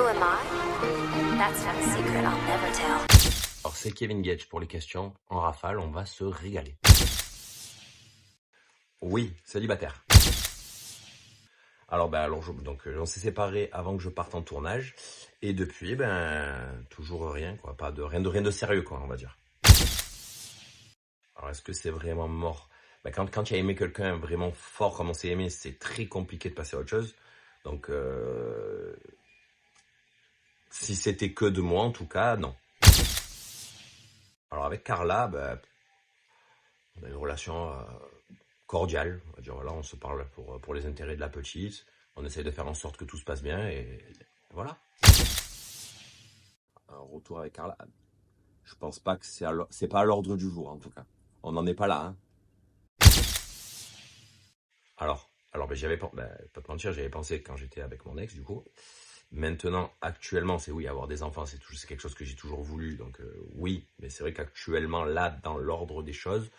who am I? That's not a secret I'll never tell. Alors c'est Kevin Gage pour les questions en rafale, on va se régaler. Oui, célibataire. Alors on s'est séparés avant que je parte en tournage et depuis toujours rien quoi, pas de rien de sérieux quoi, on va dire. Alors est-ce que c'est vraiment mort? Quand tu as aimé quelqu'un vraiment fort comme on s'est aimé, c'est très compliqué de passer à autre chose. Donc si c'était que de moi en tout cas, non. Alors avec Carla, on a une relation cordiale, on va dire, voilà, on se parle pour les intérêts de la petite, on essaie de faire en sorte que tout se passe bien et voilà. Un retour avec Carla, je pense pas que c'est pas à l'ordre du jour en tout cas. On n'en est pas là, hein. Alors pas te mentir, j'avais pensé quand j'étais avec mon ex du coup. Maintenant, actuellement, c'est oui, avoir des enfants, c'est quelque chose que j'ai toujours voulu, donc oui, mais c'est vrai qu'actuellement, là, dans l'ordre des choses,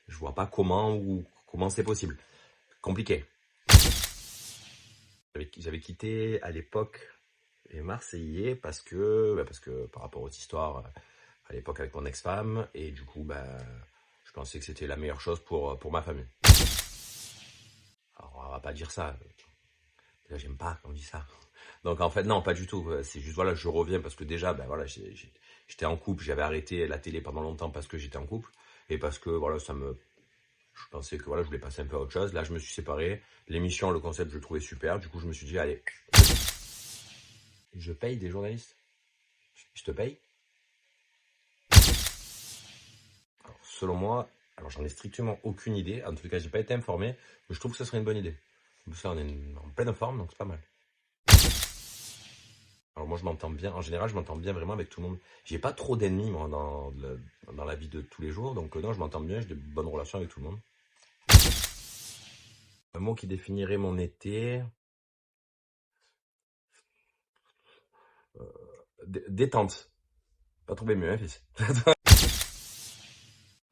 je vois pas comment c'est possible. Compliqué. J'avais quitté à l'époque les Marseillais parce que par rapport aux histoires à l'époque avec mon ex-femme, et du coup, je pensais que c'était la meilleure chose pour ma famille. Alors, on va pas dire ça. Déjà, j'aime pas quand on dit ça. Donc en fait non, pas du tout. C'est juste voilà, je reviens parce que déjà j'étais en couple, j'avais arrêté la télé pendant longtemps parce que j'étais en couple et parce que voilà, je pensais que voilà, je voulais passer un peu à autre chose. Là, je me suis séparé. L'émission, le concept, je le trouvais super. Du coup, je me suis dit allez, je paye des journalistes. Je te paye. Alors, selon moi, alors j'en ai strictement aucune idée. En tout cas, j'ai pas été informé, mais je trouve que ce serait une bonne idée. Ça, on est en pleine forme, donc c'est pas mal. Alors moi je m'entends bien, en général je m'entends bien vraiment avec tout le monde. J'ai pas trop d'ennemis moi dans la vie de tous les jours, donc non, je m'entends bien, j'ai de bonnes relations avec tout le monde. Un mot qui définirait mon été... détente. Pas trouvé mieux, hein, fils.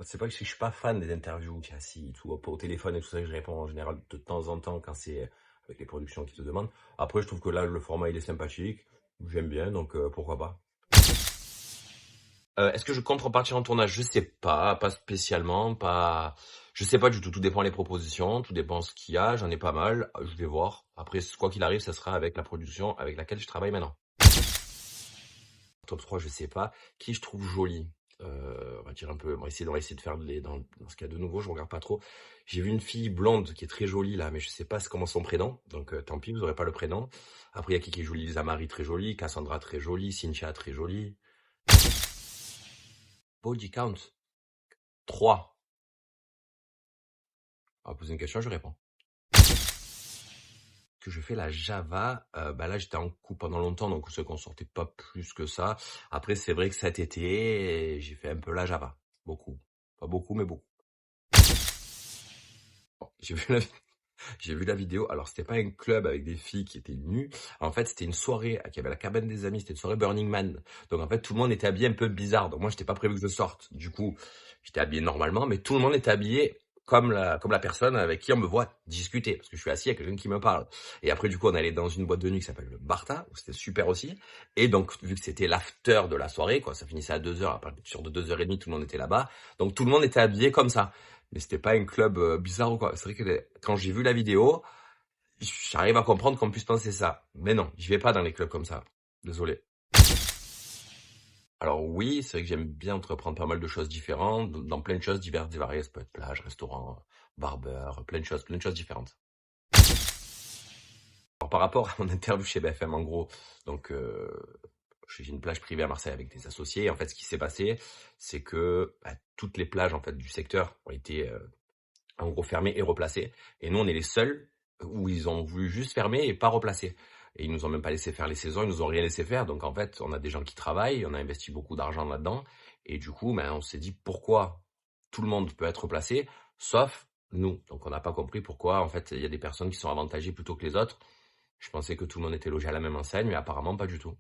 C'est pas que je suis pas fan des interviews, qui assis et tout, au téléphone et tout ça, que je réponds en général de temps en temps quand c'est avec les productions qui te demandent. Après je trouve que là le format il est sympathique, j'aime bien, donc pourquoi pas. Est-ce que je compte repartir en tournage? Je sais pas spécialement, je sais pas du tout. Tout dépend des propositions, tout dépend ce qu'il y a. J'en ai pas mal, je vais voir. Après, quoi qu'il arrive, ça sera avec la production avec laquelle je travaille maintenant. Top 3, je sais pas. Qui je trouve jolie? On va dire un peu, on va essayer de faire dans ce cas de nouveau, je regarde pas trop. J'ai vu une fille blonde qui est très jolie là, mais je sais pas comment son prénom, donc tant pis, vous aurez pas le prénom. Après, il y a qui est jolie? Lisa Marie très jolie, Cassandra très jolie, Cynthia très jolie. Body count 3. On va poser une question, je réponds. Que je fais la Java, là j'étais en couple pendant longtemps, donc c'est qu'on sortait pas plus que ça. Après c'est vrai que cet été, j'ai fait un peu la Java. Beaucoup. Pas beaucoup, mais beaucoup. Bon, j'ai vu la vidéo, alors c'était pas un club avec des filles qui étaient nues, en fait c'était une soirée qui avait la cabane des amis, c'était une soirée Burning Man, donc en fait tout le monde était habillé un peu bizarre, donc moi j'étais pas prévu que je sorte, du coup j'étais habillé normalement, mais tout le monde était habillé comme la personne avec qui on me voit discuter, parce que je suis assis avec quelqu'un qui me parle, et après du coup on allait dans une boîte de nuit qui s'appelle le Barta, où c'était super aussi, et donc vu que c'était l'after de la soirée, quoi, ça finissait à 2h, à partir de 2h30 tout le monde était là-bas, donc tout le monde était habillé comme ça. Mais c'était pas un club bizarre ou quoi. C'est vrai que quand j'ai vu la vidéo, j'arrive à comprendre qu'on puisse penser ça. Mais non, je vais pas dans les clubs comme ça. Désolé. Alors oui, c'est vrai que j'aime bien entreprendre pas mal de choses différentes, dans plein de choses diverses et variées. Ça peut être plage, restaurant, barbeur, plein de choses différentes. Alors par rapport à mon interview chez BFM, en gros, donc j'ai une plage privée à Marseille avec des associés. En fait, ce qui s'est passé, c'est que toutes les plages en fait du secteur ont été en gros fermées et replacées. Et nous, on est les seuls où ils ont voulu juste fermer et pas replacer. Et ils nous ont même pas laissé faire les saisons, ils nous ont rien laissé faire. Donc en fait, on a des gens qui travaillent, on a investi beaucoup d'argent là-dedans. Et du coup, on s'est dit pourquoi tout le monde peut être replacé, sauf nous. Donc on n'a pas compris pourquoi en fait il y a des personnes qui sont avantagées plutôt que les autres. Je pensais que tout le monde était logé à la même enseigne, mais apparemment pas du tout.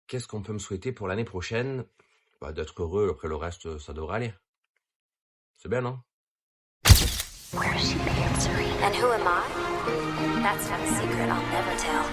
Qu'est-ce qu'on peut me souhaiter pour l'année prochaine? D'être heureux, après le reste, ça devrait aller. C'est bien, non? Where is she answering? And who am I? That's not a secret I'll never tell.